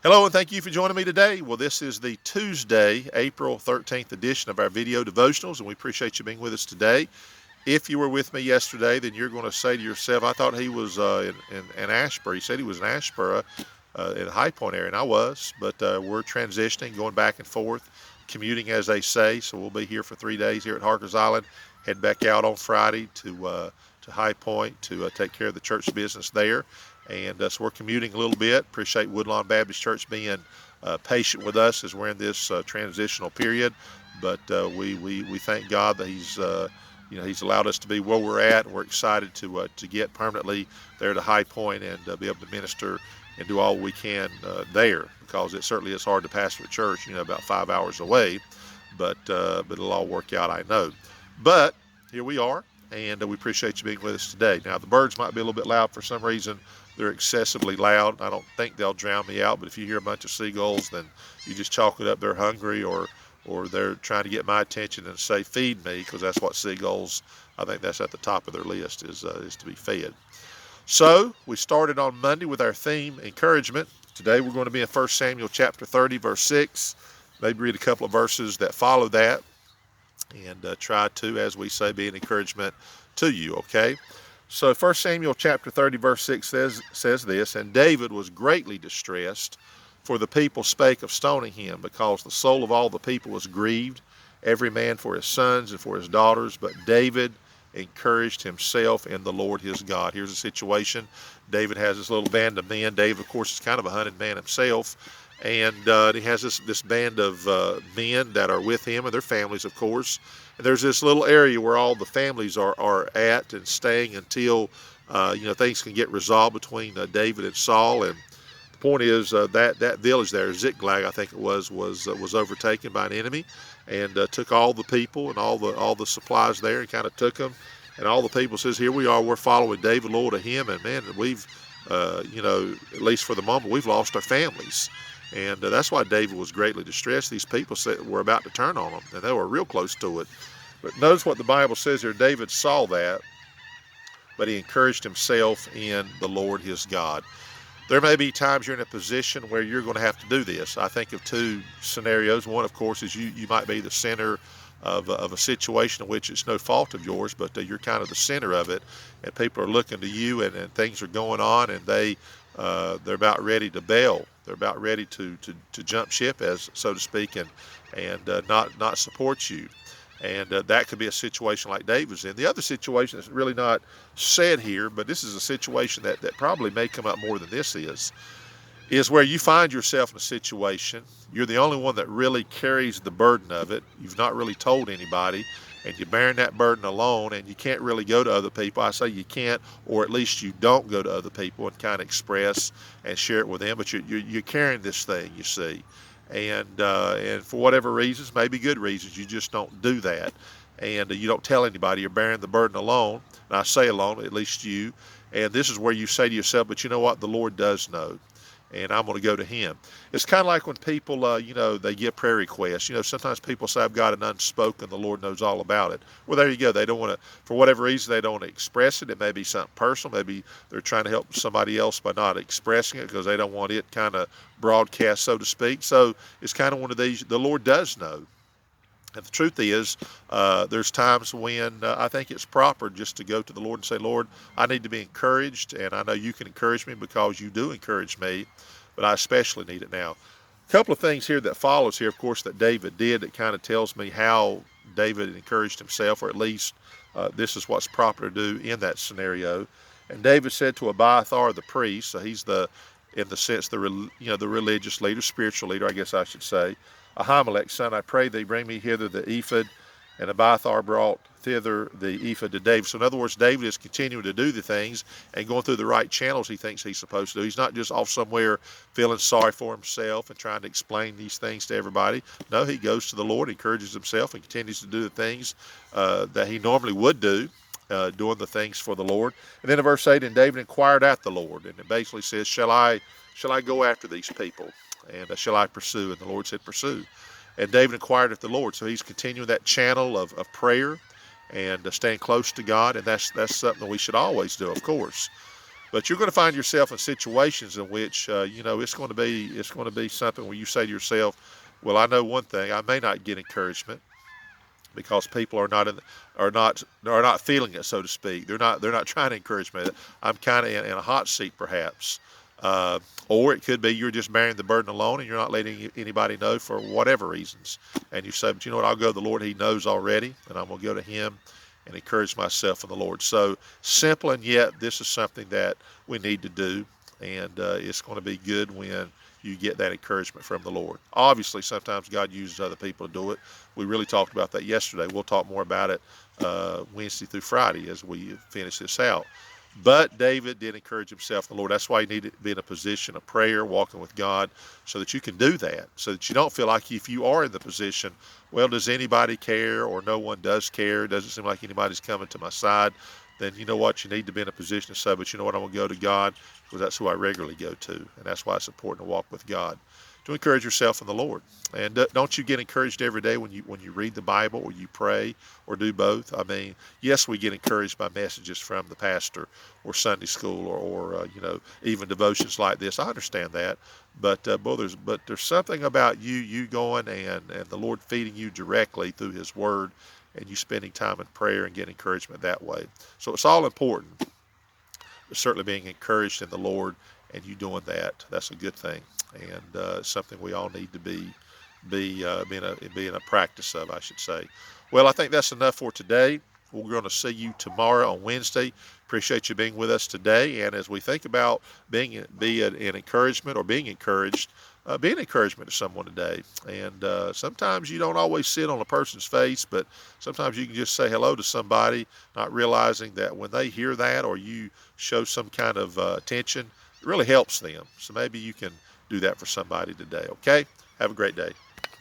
Hello, and thank you for joining me today. Well, this is the Tuesday, April 13th edition of our video devotionals, and we appreciate you being with us today. If you were with me yesterday, then you're going to say to yourself, I thought he was in Asheboro. He said he was in Asheboro in the High Point area, and I was, but we're transitioning, going back and forth, commuting as they say. So we'll be here for 3 days here at Harkers Island, head back out on Friday to High Point to take care of the church business there. And so we're commuting a little bit. Appreciate Woodlawn Baptist Church being patient with us as we're in this transitional period. But we thank God that He's allowed us to be where we're at, and we're excited to get permanently there to High Point and be able to minister and do all we can there, because it certainly is hard to pastor a church, about 5 hours away. But it'll all work out, I know. But here we are, and we appreciate you being with us today. Now, the birds might be a little bit loud for some reason. They're excessively loud. I don't think they'll drown me out, but if you hear a bunch of seagulls, then you just chalk it up they're hungry, or they're trying to get my attention and say, feed me, because that's what seagulls, I think that's at the top of their list, is to be fed. So we started on Monday with our theme, encouragement. Today we're going to be in 1 Samuel chapter 30, verse 6. Maybe read a couple of verses that follow that, and try to, as we say, be an encouragement to you, okay? So 1 Samuel chapter 30, verse 6 says this, and David was greatly distressed, for the people spake of stoning him, because the soul of all the people was grieved, every man for his sons and for his daughters. But David encouraged himself in the Lord his God. Here's a situation. David has this little band of men. David, of course, is kind of a hunted man himself. And he has this band of men that are with him and their families, of course. And there's this little area where all the families are at and staying until things can get resolved between David and Saul. And the point is that village there, Ziklag, I think it was overtaken by an enemy, and took all the people and all the supplies there, and kind of took them. And all the people says, here we are, we're following David, loyal to him, and man, we've at least for the moment, we've lost our families. And that's why David was greatly distressed. These people said were about to turn on him, and they were real close to it. But notice what the Bible says here. David saw that, but he encouraged himself in the Lord his God. There may be times you're in a position where you're going to have to do this. I think of two scenarios. One, of course, is you might be the center of a situation in which it's no fault of yours, but you're kind of the center of it, and people are looking to you, and things are going on, and they're about ready to bail. They're about ready to jump ship, as so to speak, and not support you. And that could be a situation like David's in. The other situation is really not said here, but this is a situation that probably may come up more than this is where you find yourself in a situation. You're the only one that really carries the burden of it. You've not really told anybody, and you're bearing that burden alone, and you can't really go to other people. I say you can't, or at least you don't go to other people and kind of express and share it with them, but you're carrying this thing, you see. And for whatever reasons, maybe good reasons, you just don't do that. And you don't tell anybody. You're bearing the burden alone. And I say alone, at least you. And this is where you say to yourself, but you know what? The Lord does know, and I'm going to go to him. It's kind of like when people, they get prayer requests. Sometimes people say, I've got an unspoken, the Lord knows all about it. Well, there you go. They don't want to, for whatever reason, they don't want to express it. It may be something personal. Maybe they're trying to help somebody else by not expressing it because they don't want it kind of broadcast, so to speak. So it's kind of one of these, the Lord does know. And the truth is, there's times when I think it's proper just to go to the Lord and say, Lord, I need to be encouraged, and I know you can encourage me because you do encourage me, but I especially need it now. A couple of things here that follows here, of course, that David did that kind of tells me how David encouraged himself, or at least this is what's proper to do in that scenario. And David said to Abiathar the priest, so he's in the sense, the religious leader, spiritual leader, I guess I should say, Ahimelech, son, I pray thee bring me hither the ephod. And Abiathar brought thither the ephod to David. So in other words, David is continuing to do the things and going through the right channels he thinks he's supposed to do. He's not just off somewhere feeling sorry for himself and trying to explain these things to everybody. No, he goes to the Lord, encourages himself, and continues to do the things that he normally would do, doing the things for the Lord. And then in verse 8, and David inquired at the Lord. And it basically says, shall I go after these people? And shall I pursue? And the Lord said, pursue. And David inquired of the Lord. So he's continuing that channel of prayer and staying close to God. And that's something we should always do, of course. But you're going to find yourself in situations in which it's going to be something where you say to yourself, well, I know one thing, I may not get encouragement because people are not feeling it, so to speak. They're not trying to encourage me. I'm kind of in a hot seat, perhaps. Uh, or it could be you're just bearing the burden alone and you're not letting anybody know for whatever reasons. And you say, but you know what? I'll go to the Lord. He knows already, and I'm going to go to Him and encourage myself in the Lord. So simple, and yet this is something that we need to do, and it's going to be good when you get that encouragement from the Lord. Obviously, sometimes God uses other people to do it. We really talked about that yesterday. We'll talk more about it Wednesday through Friday as we finish this out. But David did encourage himself in the Lord. That's why you need to be in a position of prayer, walking with God, so that you can do that, so that you don't feel like if you are in the position, well, does anybody care, or no one does care, doesn't seem like anybody's coming to my side, then you know what, you need to be in a position to say, but you know what, I'm going to go to God, because that's who I regularly go to, and that's why it's important to walk with God, to encourage yourself in the Lord. And don't you get encouraged every day when you read the Bible, or you pray, or do both? I mean, yes, we get encouraged by messages from the pastor, or Sunday school, or even devotions like this. I understand that, but there's something about you going and the Lord feeding you directly through His Word, and you spending time in prayer and getting encouragement that way. So it's all important. But certainly being encouraged in the Lord and you doing that, that's a good thing, and something we all need to be in a practice of, I should say. Well, I think that's enough for today. We're going to see you tomorrow on Wednesday. Appreciate you being with us today. And as we think about being an encouragement or being encouraged, be an encouragement to someone today. And sometimes you don't always see it on a person's face, but sometimes you can just say hello to somebody, not realizing that when they hear that or you show some kind of attention, it really helps them. So maybe you can do that for somebody today. Okay? Have a great day.